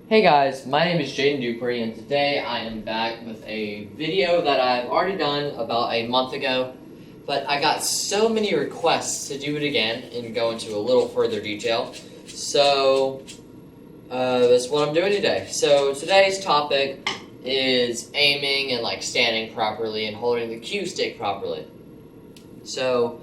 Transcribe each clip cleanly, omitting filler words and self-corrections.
Hey guys, my name is Dupree, and today I am back with a video that I've already done about a month ago, but I got so many requests to do it again and go into a little further detail, so that's what I'm doing today. So today's topic is aiming and standing properly and holding the cue stick properly. So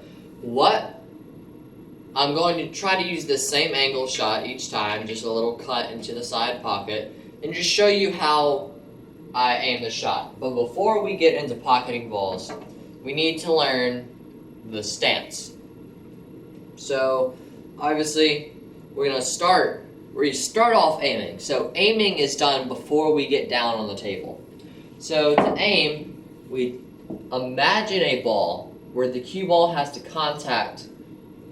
I'm going to try to use the same angle shot each time, just a little cut into the side pocket, and just show you how I aim the shot. But before we get into pocketing balls, we need to learn the stance. So, obviously, we're going to start off aiming. So, aiming is done before we get down on the table. So, to aim, we imagine a ball where the cue ball has to contact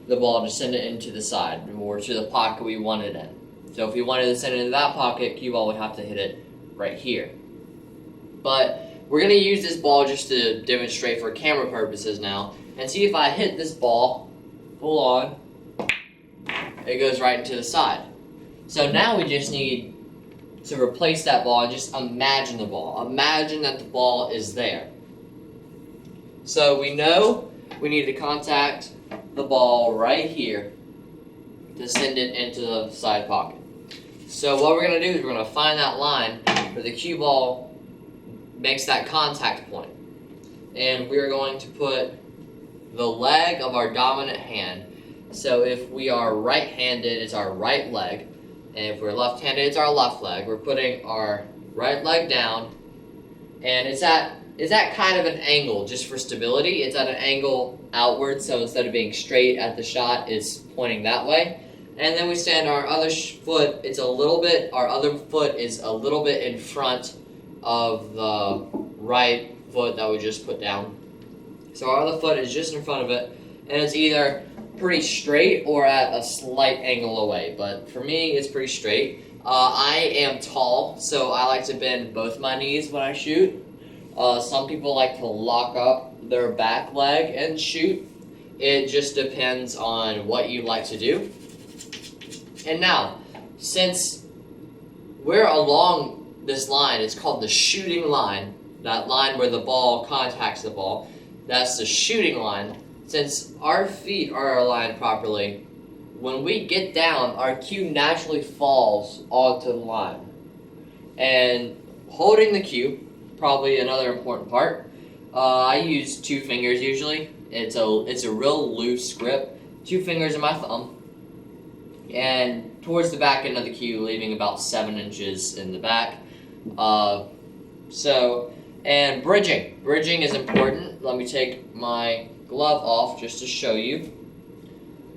the ball to send it into the side or to the pocket we want it in. So if we wanted to send it into that pocket, cue ball would have to hit it right here. But we're going to use this ball just to demonstrate for camera purposes now, and see if I hit this ball full on, it goes right into the side. So now we just need to replace that ball and just imagine the ball. Imagine that the ball is there. So we know we need to contact the ball right here to send it into the side pocket. So what we're going to do is we're going to find that line where the cue ball makes that contact point. And we're going to put the leg of our dominant hand. So if we are right-handed, it's our right leg. And if we're left-handed, it's our left leg. We're putting our right leg down, and it's at kind of an angle just for stability. It's at an angle outward, so instead of being straight at the shot, it's pointing that way. And then we stand our other foot, our other foot is a little bit in front of the right foot that we just put down. So our other foot is just in front of it, and it's either pretty straight or at a slight angle away, but for me, it's pretty straight. I am tall, so I like to bend both my knees when I shoot. Some people like to lock up their back leg and shoot. It just depends on what you like to do. And now, since we're along this line, it's called the shooting line, that line where the ball contacts the ball, that's the shooting line. Since our feet are aligned properly, when we get down, our cue naturally falls onto the line. And holding the cue, probably another important part. I use 2 fingers usually. It's a real loose grip. 2 fingers and my thumb, and towards the back end of the cue, leaving about 7 inches in the back. And bridging. Bridging is important. Let me take my glove off just to show you.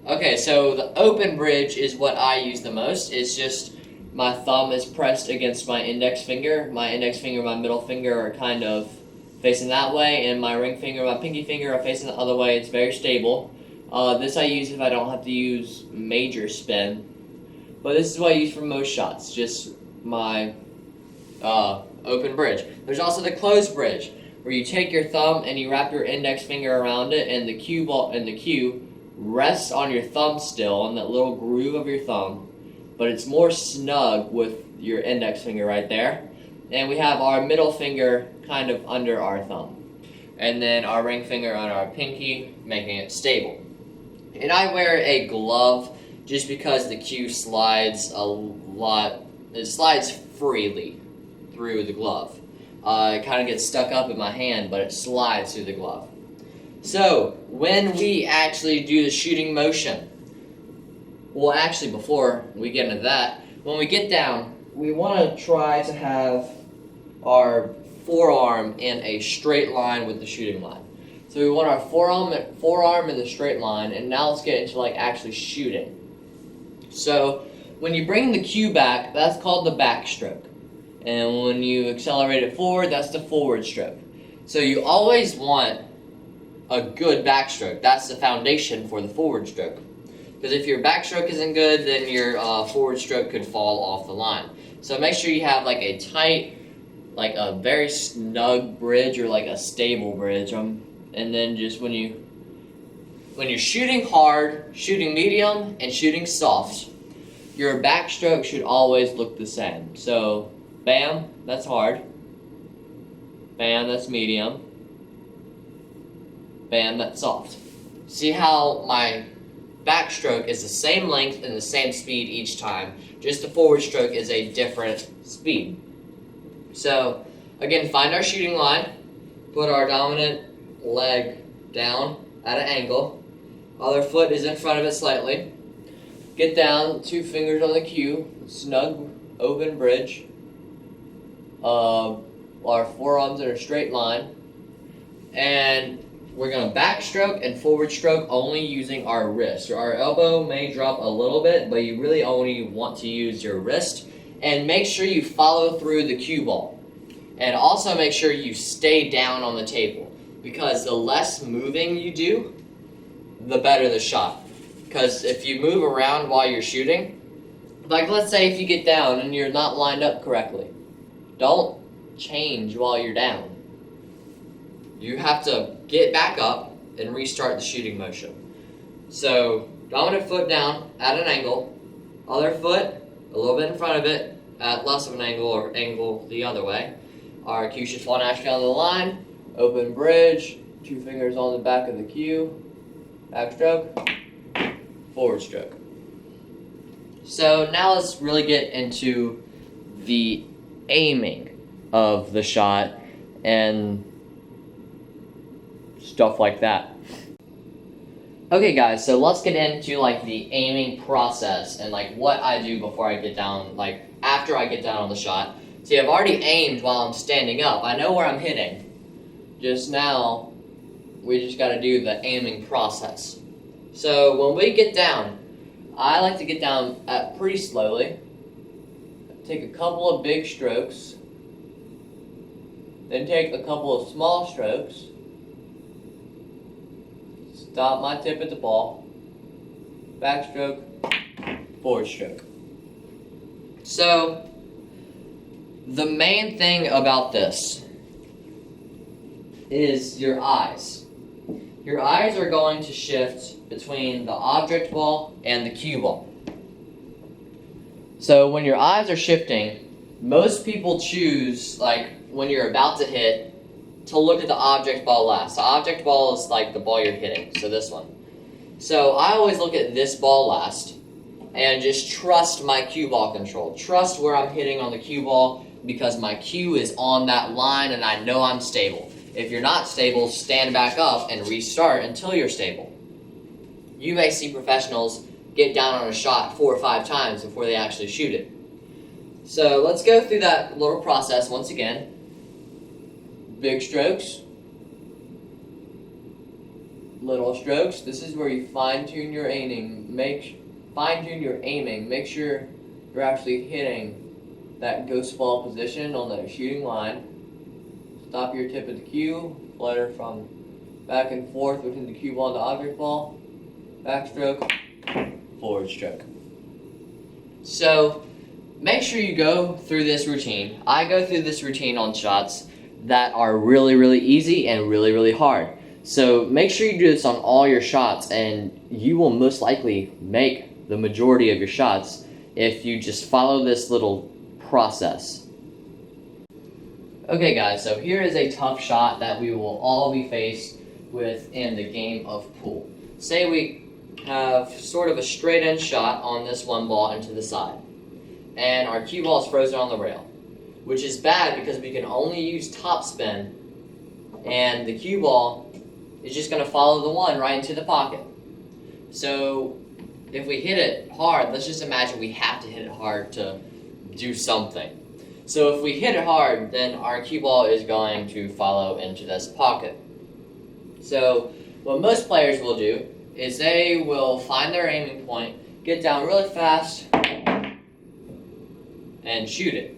Okay, so the open bridge is what I use the most. It's just my thumb is pressed against my index finger. My index finger and my middle finger are kind of facing that way, and my ring finger and my pinky finger are facing the other way. It's very stable. This I use if I don't have to use major spin. But this is what I use for most shots, just my open bridge. There's also the closed bridge, where you take your thumb and you wrap your index finger around it, and the cue rests on your thumb still, in that little groove of your thumb, but it's more snug with your index finger right there. And we have our middle finger kind of under our thumb, and then our ring finger on our pinky, making it stable. And I wear a glove just because the cue slides a lot. It slides freely through the glove. It kind of gets stuck up in my hand, but it slides through the glove. So when we actually do the shooting motion, well, actually, before we get into that, when we get down, we want to try to have our forearm in a straight line with the shooting line. So we want our forearm in the straight line, and now let's get into actually shooting. So when you bring the cue back, that's called the backstroke. And when you accelerate it forward, that's the forward stroke. So you always want a good backstroke. That's the foundation for the forward stroke. Because if your backstroke isn't good, then your forward stroke could fall off the line. So make sure you have a tight, a very snug bridge, or a stable bridge. And then just when you're shooting hard, shooting medium, and shooting soft, your backstroke should always look the same. So, bam, that's hard. Bam, that's medium. Bam, that's soft. See how my backstroke is the same length and the same speed each time, just the forward stroke is a different speed. So, again, find our shooting line, put our dominant leg down at an angle, other foot is in front of it slightly, get down, 2 fingers on the cue, snug open bridge, our forearms in a straight line, and we're going to backstroke and forward stroke only using our wrist. Our elbow may drop a little bit, but you really only want to use your wrist. And make sure you follow through the cue ball. And also make sure you stay down on the table, because the less moving you do, the better the shot. Because if you move around while you're shooting, like let's say if you get down and you're not lined up correctly, don't change while you're down. You have to get back up and restart the shooting motion. So, dominant foot down at an angle, other foot a little bit in front of it at less of an angle or angle the other way. Our cue should fall naturally on the line, open bridge, 2 fingers on the back of the cue, backstroke, forward stroke. So now let's really get into the aiming of the shot and stuff like that. Okay guys, so let's get into like the aiming process and like what I do before I get down, like after I get down on the shot. See, I've already aimed while I'm standing up. I know where I'm hitting. Just now, we just gotta do the aiming process. So when we get down, I like to get down pretty slowly. Take a couple of big strokes. Then take a couple of small strokes. Stop my tip at the ball, backstroke, forward stroke. So, the main thing about this is your eyes. Your eyes are going to shift between the object ball and the cue ball. So when your eyes are shifting, most people choose, like when you're about to hit, to look at the object ball last. The object ball is like the ball you're hitting, so this one. So I always look at this ball last and just trust my cue ball control. Trust where I'm hitting on the cue ball because my cue is on that line and I know I'm stable. If you're not stable, stand back up and restart until you're stable. You may see professionals get down on a shot 4 or 5 times before they actually shoot it. So let's go through that little process once again. Big strokes, little strokes. This is where you fine-tune your aiming. Fine-tune your aiming. Make sure you're actually hitting that ghost ball position on the shooting line. Stop your tip at the cue. Flutter from back and forth between the cue ball and the object ball. Backstroke, forward stroke. So make sure you go through this routine. I go through this routine on shots that are really, really easy and really, really hard. So make sure you do this on all your shots and you will most likely make the majority of your shots if you just follow this little process. Okay guys, so here is a tough shot that we will all be faced with in the game of pool. Say we have sort of a straight end shot on this one ball into the side and our cue ball is frozen on the rail, which is bad because we can only use topspin and the cue ball is just going to follow the one right into the pocket. So if we hit it hard, let's just imagine we have to hit it hard to do something. So if we hit it hard, then our cue ball is going to follow into this pocket. So what most players will do is they will find their aiming point, get down really fast, and shoot it.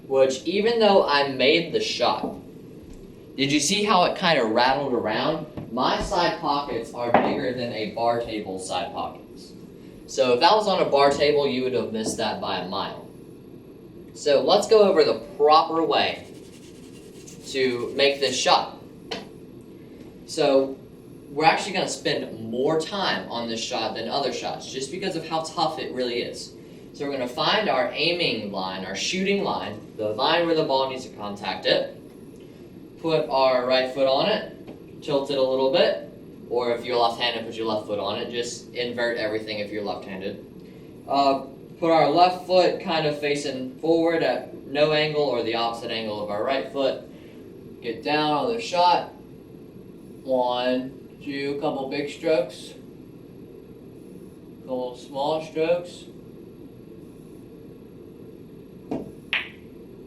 Which, even though I made the shot, did you see how it kind of rattled around? My side pockets are bigger than a bar table side pockets. So if that was on a bar table, you would have missed that by a mile. So let's go over the proper way to make this shot. So we're actually going to spend more time on this shot than other shots, just because of how tough it really is. So we're going to find our aiming line, our shooting line, the line where the ball needs to contact it. Put our right foot on it, tilt it a little bit, or if you're left-handed, put your left foot on it. Just invert everything if you're left-handed. Put our left foot kind of facing forward at no angle or the opposite angle of our right foot. Get down on the shot. 1, 2, couple big strokes. Couple small strokes.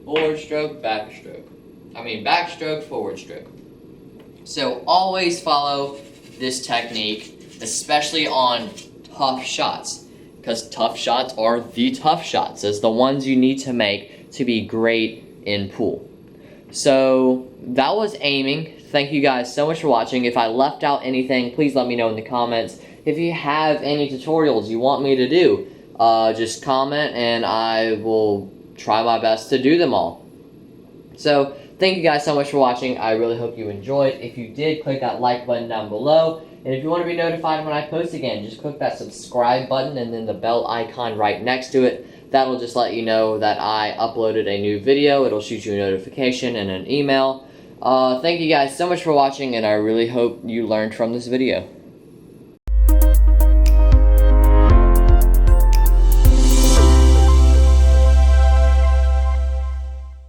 Forward stroke, backstroke, forward stroke. So always follow this technique, especially on tough shots, because tough shots are the tough shots. It's the ones you need to make to be great in pool. So that was aiming. Thank you guys so much for watching. If I left out anything, please let me know in the comments. If you have any tutorials you want me to do, just comment and I will try my best to do them all. So thank you guys so much for watching. I really hope you enjoyed. If you did, click that like button down below. And if you want to be notified when I post again, just click that subscribe button and then the bell icon right next to it. That'll just let you know that I uploaded a new video. It'll shoot you a notification and an email. Thank you guys so much for watching, and I really hope you learned from this video.